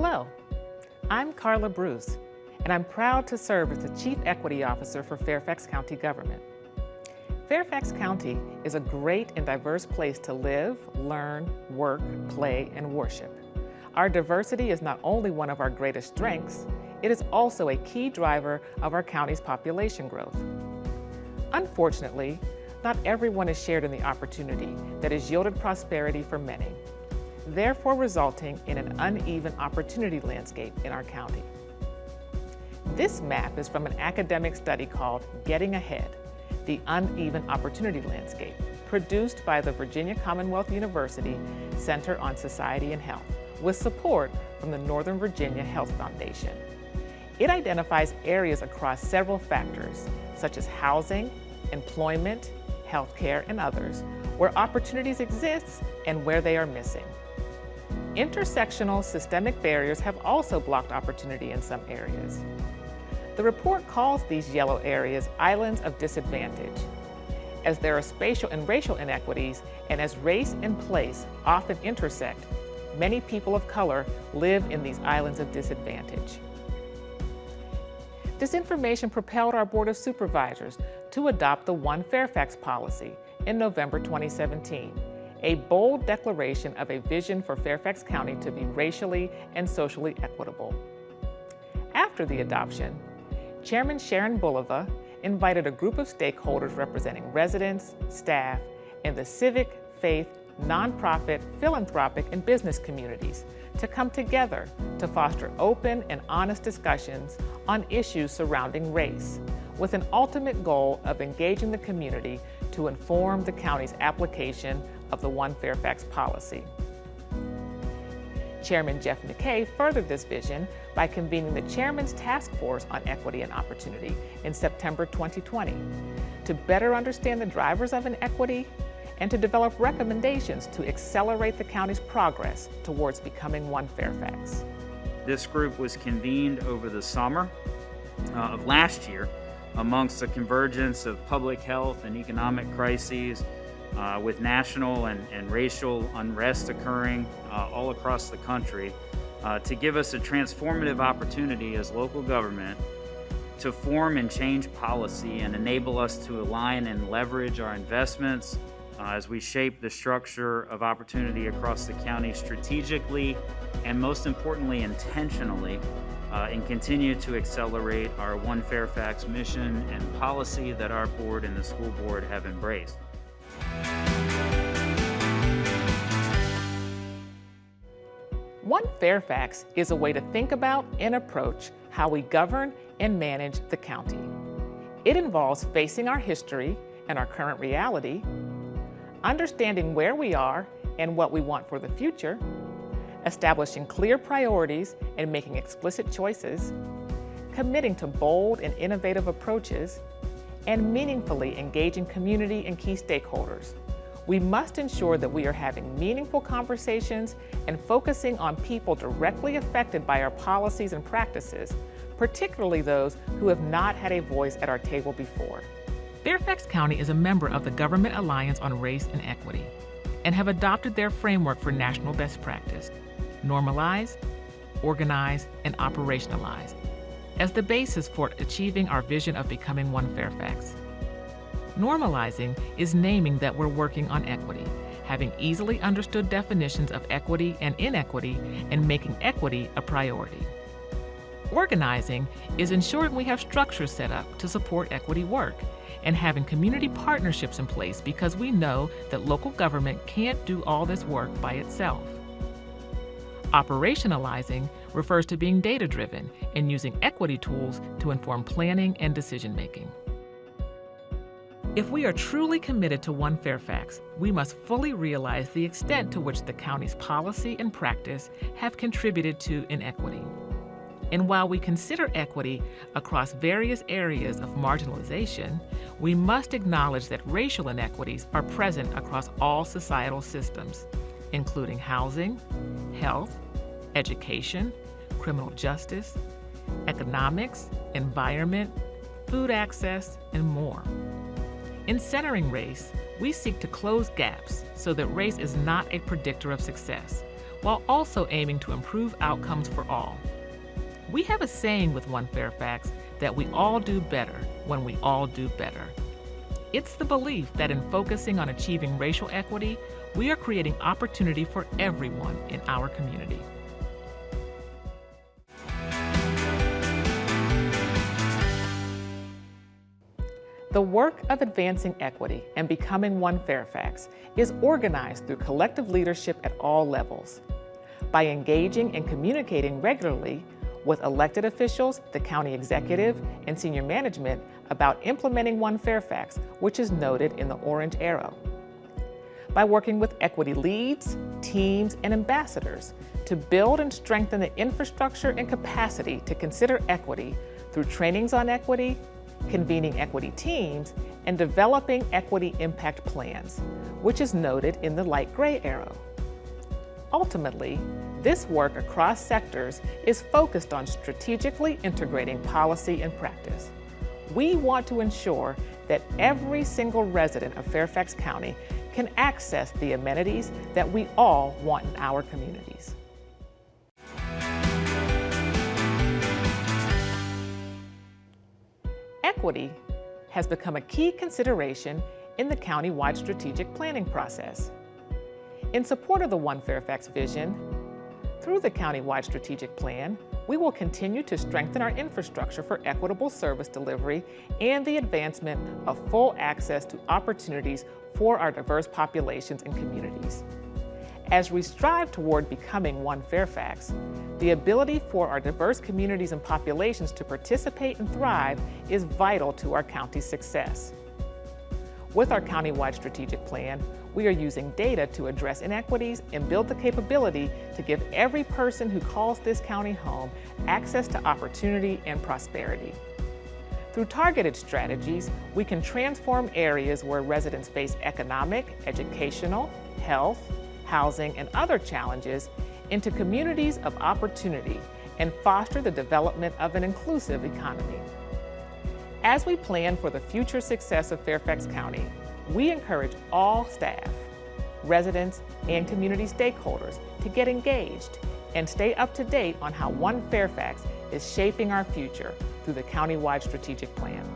Hello, I'm Carla Bruce, and I'm proud to serve as the Chief Equity Officer for Fairfax County government. Fairfax County is a great and diverse place to live, learn, work, play, and worship. Our diversity is not only one of our greatest strengths, it is also a key driver of our county's population growth. Unfortunately, not everyone is shared in the opportunity that has yielded prosperity for many, therefore resulting in an uneven opportunity landscape in our county. This map is from an academic study called Getting Ahead: The Uneven Opportunity Landscape, produced by the Virginia Commonwealth University Center on Society and Health, with support from the Northern Virginia Health Foundation. It identifies areas across several factors, such as housing, employment, healthcare, and others, where opportunities exist and where they are missing. Intersectional systemic barriers have also blocked opportunity in some areas. The report calls these yellow areas islands of disadvantage, as there are spatial and racial inequities, and as race and place often intersect, many people of color live in these islands of disadvantage. This information propelled our Board of Supervisors to adopt the One Fairfax policy in November 2017, a bold declaration of a vision for Fairfax County to be racially and socially equitable. After the adoption, Chairman Sharon Bulova invited a group of stakeholders representing residents, staff, and the civic, faith, nonprofit, philanthropic, and business communities to come together to foster open and honest discussions on issues surrounding race, with an ultimate goal of engaging the community to inform the county's application of the One Fairfax policy. Chairman Jeff McKay furthered this vision by convening the Chairman's Task Force on Equity and Opportunity in September 2020 to better understand the drivers of inequity and to develop recommendations to accelerate the county's progress towards becoming One Fairfax. This group was convened over the summer of last year amongst the convergence of public health and economic crises, with national and racial unrest occurring all across the country, to give us a transformative opportunity as local government to form and change policy and enable us to align and leverage our investments as we shape the structure of opportunity across the county strategically and, most importantly, intentionally, and continue to accelerate our One Fairfax mission and policy that our board and the school board have embraced. One Fairfax is a way to think about and approach how we govern and manage the county. It involves facing our history and our current reality, understanding where we are and what we want for the future, establishing clear priorities and making explicit choices, committing to bold and innovative approaches, and meaningfully engaging community and key stakeholders. We must ensure that we are having meaningful conversations and focusing on people directly affected by our policies and practices, particularly those who have not had a voice at our table before. Fairfax County is a member of the Government Alliance on Race and Equity and have adopted their framework for national best practice, normalize, organize, and operationalize, as the basis for achieving our vision of becoming One Fairfax. Normalizing is naming that we're working on equity, having easily understood definitions of equity and inequity, and making equity a priority. Organizing is ensuring we have structures set up to support equity work and having community partnerships in place because we know that local government can't do all this work by itself. Operationalizing refers to being data-driven and using equity tools to inform planning and decision-making. If we are truly committed to One Fairfax, we must fully realize the extent to which the county's policy and practice have contributed to inequity. And while we consider equity across various areas of marginalization, we must acknowledge that racial inequities are present across all societal systems, including housing, health, education, criminal justice, economics, environment, food access, and more. In centering race, we seek to close gaps so that race is not a predictor of success, while also aiming to improve outcomes for all. We have a saying with One Fairfax that we all do better when we all do better. It's the belief that in focusing on achieving racial equity, we are creating opportunity for everyone in our community. The work of advancing equity and becoming One Fairfax is organized through collective leadership at all levels. By engaging and communicating regularly with elected officials, the county executive, and senior management about implementing One Fairfax, which is noted in the orange arrow. By working with equity leads, teams, and ambassadors to build and strengthen the infrastructure and capacity to consider equity through trainings on equity, convening equity teams, and developing equity impact plans, which is noted in the light gray arrow. Ultimately, this work across sectors is focused on strategically integrating policy and practice. We want to ensure that every single resident of Fairfax County can access the amenities that we all want in our communities. Equity has become a key consideration in the county-wide strategic planning process. In support of the One Fairfax vision, through the county-wide strategic plan, we will continue to strengthen our infrastructure for equitable service delivery and the advancement of full access to opportunities for our diverse populations and communities. As we strive toward becoming One Fairfax, the ability for our diverse communities and populations to participate and thrive is vital to our county's success. With our county-wide strategic plan, we are using data to address inequities and build the capability to give every person who calls this county home access to opportunity and prosperity. Through targeted strategies, we can transform areas where residents face economic, educational, health, housing, and other challenges into communities of opportunity and foster the development of an inclusive economy. As we plan for the future success of Fairfax County, we encourage all staff, residents, and community stakeholders to get engaged and stay up to date on how One Fairfax is shaping our future through the county-wide strategic plan.